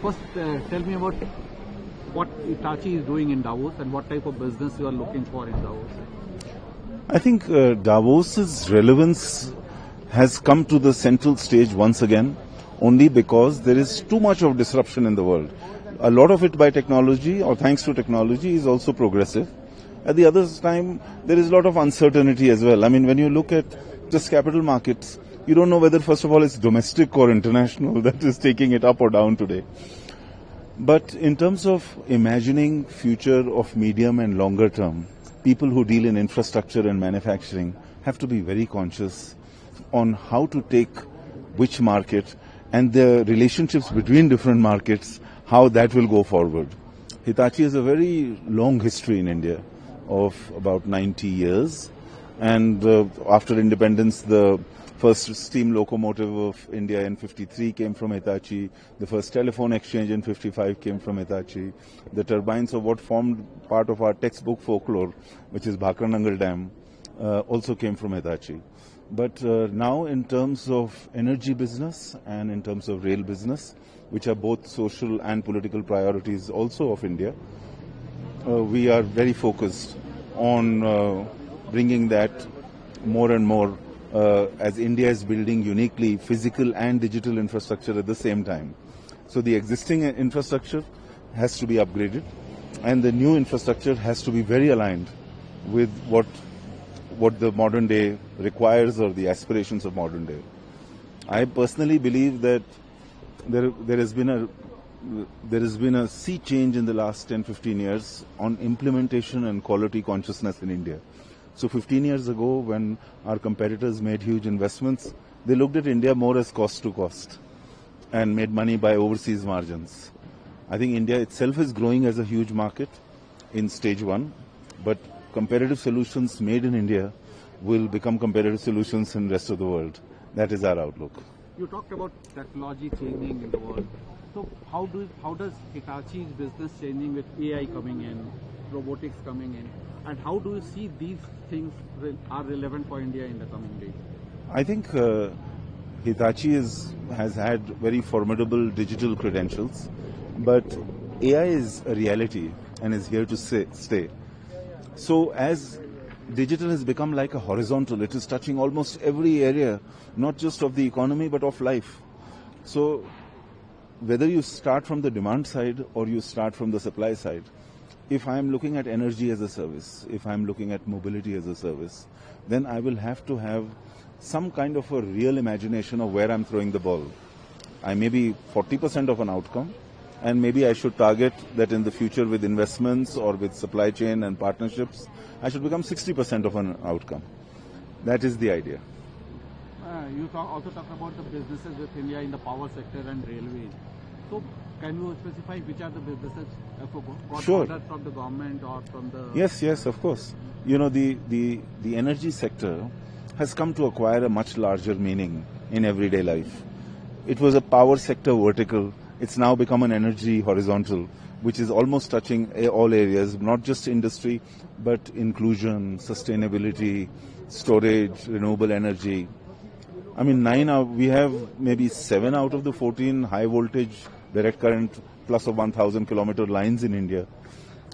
First, tell me about what Hitachi is doing in Davos and what type of business you are looking for in Davos. I think Davos's relevance has come to the central stage once again only because there is too much of disruption in the world. A lot of it by technology or thanks to technology is also progressive. At the other time, there is a lot of uncertainty as well. I mean, when you look at just capital markets, you don't know whether, first of all, it's domestic or international that is taking it up or down today. But in terms of imagining future of medium and longer term, people who deal in infrastructure and manufacturing have to be very conscious on how to take which market and the relationships between different markets, how that will go forward. Hitachi has a very long history in India of about 90 years. And after independence, the first steam locomotive of India in 53 came from Hitachi. The first telephone exchange in 55 came from Hitachi. The turbines of what formed part of our textbook folklore, which is Bhakranangal Dam, also came from Hitachi. But now in terms of energy business and in terms of rail business, which are both social and political priorities also of India, we are very focused on bringing that more and more as India is building uniquely physical and digital infrastructure at the same time. So the existing infrastructure has to be upgraded and the new infrastructure has to be very aligned with what the modern day requires or the aspirations of modern day. I personally believe that there has been a sea change in the last 10-15 years on implementation and quality consciousness in India. So 15 years ago, when our competitors made huge investments, they looked at India more as cost to cost and made money by overseas margins. I think India itself is growing as a huge market in stage one, but competitive solutions made in India will become competitive solutions in the rest of the world. That is our outlook. You talked about technology changing in the world. So how does Hitachi's business changing with AI coming in, robotics coming in, and how do you see these things are relevant for India in the coming days? I think Hitachi has had very formidable digital credentials, but AI is a reality and is here to stay. So as digital has become like a horizontal, it is touching almost every area, not just of the economy but of life. So whether you start from the demand side or you start from the supply side, if I am looking at energy as a service, if I am looking at mobility as a service, then I will have to have some kind of a real imagination of where I'm throwing the ball. I may be 40% of an outcome, and maybe I should target that in the future with investments or with supply chain and partnerships, I should become 60% of an outcome. That is the idea. You also talk about the businesses with India in the power sector and railways. So can you specify which are the businesses got Sure. ordered from the government or from the... Yes, of course. You know, the energy sector has come to acquire a much larger meaning in everyday life. It was a power sector vertical. It's now become an energy horizontal, which is almost touching all areas, not just industry, but inclusion, sustainability, storage, renewable energy. I mean, we have maybe 7 out of the 14 high voltage direct current plus of 1,000 kilometer lines in India.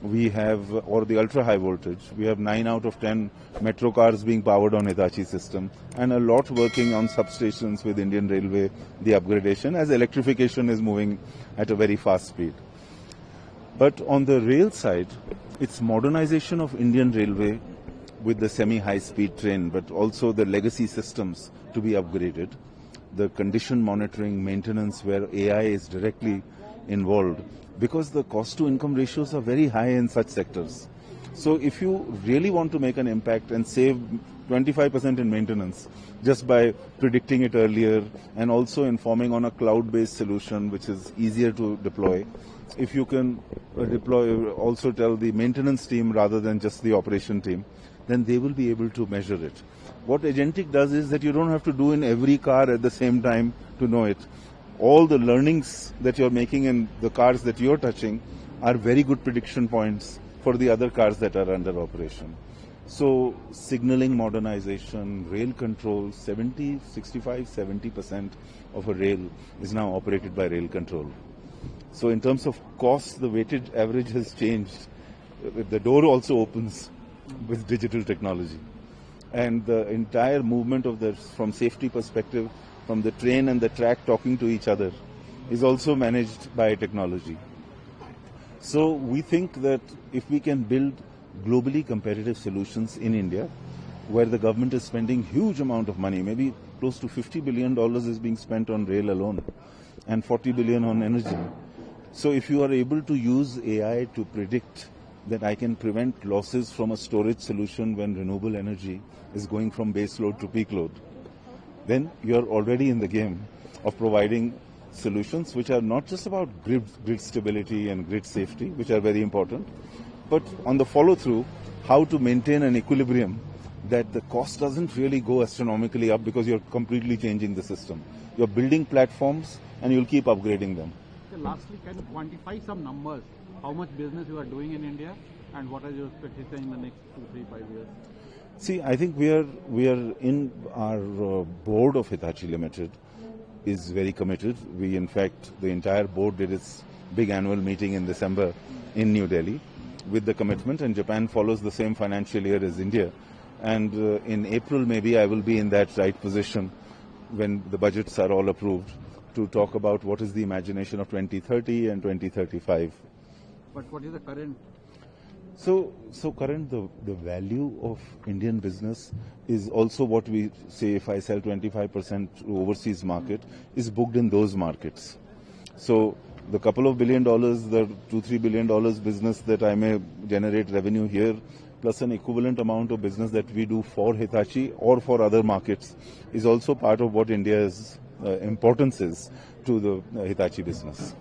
We have, or the ultra high voltage, we have 9 out of 10 metro cars being powered on Hitachi system, and a lot working on substations with Indian Railway, the upgradation, as electrification is moving at a very fast speed. But on the rail side, it's modernization of Indian Railway with the semi-high speed train, but also the legacy systems to be upgraded, the condition monitoring, maintenance where AI is directly involved, because the cost to income ratios are very high in such sectors. So if you really want to make an impact and save 25% in maintenance just by predicting it earlier and also informing on a cloud-based solution which is easier to deploy, if you can also tell the maintenance team rather than just the operation team, then they will be able to measure it. What agentic does is that you don't have to do in every car at the same time to know it. All the learnings that you're making in the cars that you're touching are very good prediction points for the other cars that are under operation. So signaling modernization, rail control, 70% of a rail is now operated by rail control. So in terms of cost, the weighted average has changed. The door also opens with digital technology. And the entire movement of this, from safety perspective, from the train and the track talking to each other, is also managed by technology. So we think that if we can build globally competitive solutions in India, where the government is spending huge amount of money, maybe close to $50 billion is being spent on rail alone, and 40 billion on energy. So if you are able to use AI to predict that I can prevent losses from a storage solution when renewable energy is going from base load to peak load, then you're already in the game of providing solutions which are not just about grid stability and grid safety, which are very important, but on the follow-through, how to maintain an equilibrium that the cost doesn't really go astronomically up because you're completely changing the system. You're building platforms and you'll keep upgrading them. So lastly, can you quantify some numbers? How much business you are doing in India and what are your expectations in the next 2, 3, 5 years? See, I think we are in our board of Hitachi Limited is very committed. We, in fact, the entire board did its big annual meeting in December in New Delhi with the commitment, and Japan follows the same financial year as India. And in April, maybe I will be in that right position when the budgets are all approved to talk about what is the imagination of 2030 and 2035. But what is the current? So current, the value of Indian business is also what we say, if I sell 25% to overseas market, is booked in those markets. So the couple of $1 billion, the $2-3 billion business that I may generate revenue here, plus an equivalent amount of business that we do for Hitachi or for other markets, is also part of what India's importance is to the Hitachi business.